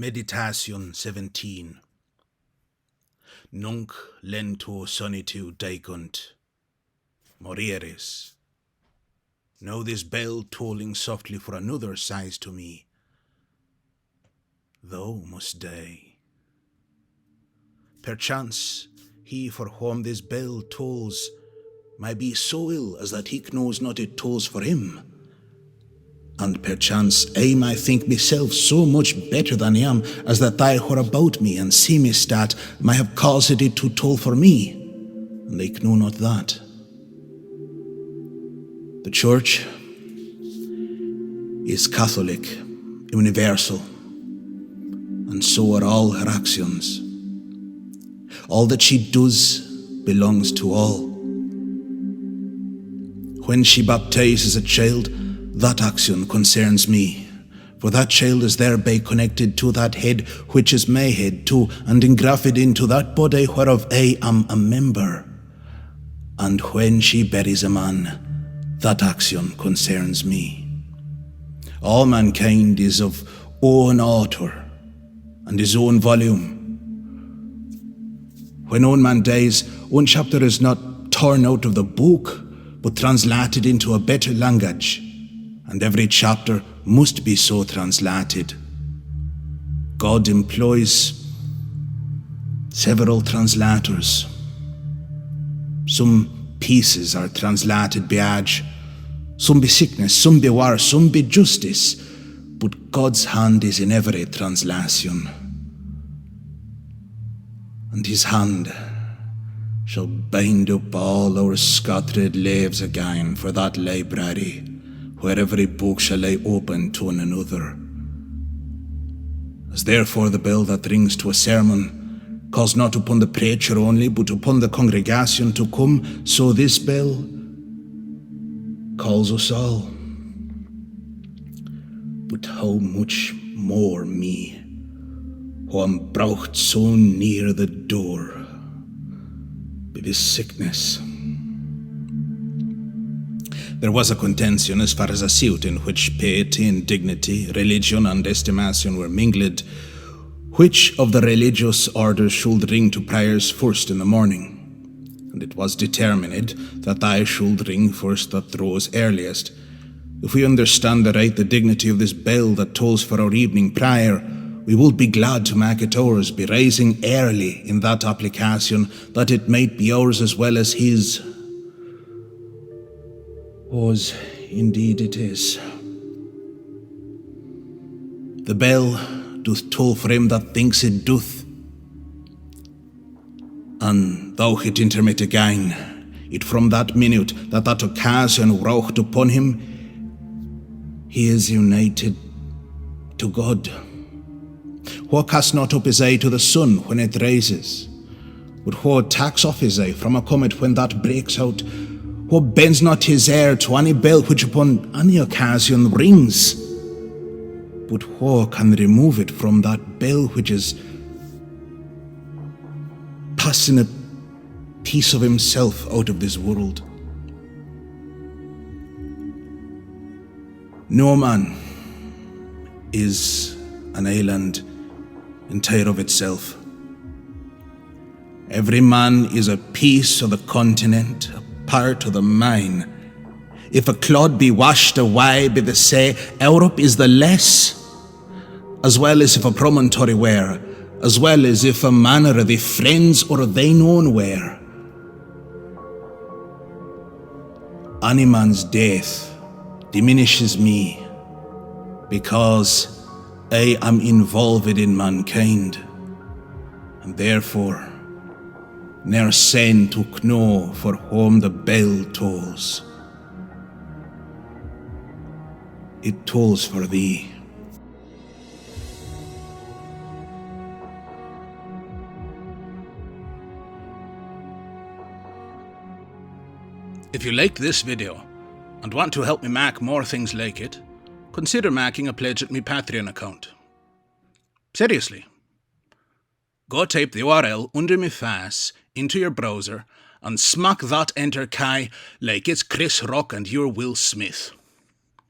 Meditation 17. Nunc lento sonitu decunt, morieris. Know this bell tolling softly for another sighs to me, thou must die. Perchance he for whom this bell tolls might be so ill as that he knows not it tolls for him. And perchance I might think myself so much better than I am, as that they who are about me and see me stat might have caused it to toll for me, and they know not that. The Church is Catholic, universal, and so are all her actions. All that she does belongs to all. When she baptizes a child, that action concerns me, for that child is thereby connected to that head which is my head too, and engrafted into that body whereof I am a member. And when she buries a man, that action concerns me. All mankind is of own author and his own volume. When one man dies, one chapter is not torn out of the book, but translated into a better language, and every chapter must be so translated. God employs several translators. Some pieces are translated by age, some by sickness, some by war, some by justice, but God's hand is in every translation. And his hand shall bind up all our scattered leaves again for that library, where every book shall lie open to one another. As therefore the bell that rings to a sermon calls not upon the preacher only, but upon the congregation to come, so this bell calls us all. But how much more me, who am brought so near the door by this sickness. There was a contention as far as a suit in which piety and dignity, religion and estimation were mingled, which of the religious orders should ring to prayers first in the morning. And it was determined that I should ring first that rose earliest. If we understand aright the dignity of this bell that tolls for our evening prayer, we would be glad to make it ours, be rising early in that application, that it might be ours as well as his. As indeed it is. The bell doth toll for him that thinks it doth, and though it intermit again, it from that minute that occasion wrought upon him, he is united to God. Who casts not up his eye to the sun when it rises, but who takes off his eye from a comet when that breaks out, who bends not his ear to any bell which upon any occasion rings, but who can remove it from that bell which is passing a piece of himself out of this world. No man is an island entire of itself. Every man is a piece of the continent, a part of the mine. If a clod be washed away by the sea, Europe is the less, as well as if a promontory were, as well as if a manor of the friends or thine own were. Any man's death diminishes me, because I am involved in mankind, and therefore ne'er send to know for whom the bell tolls. It tolls for thee. If you liked this video and want to help me make more things like it, consider making a pledge at my Patreon account. Seriously. Go type the URL under my face into your browser and smack that enter key like it's Chris Rock and you're Will Smith.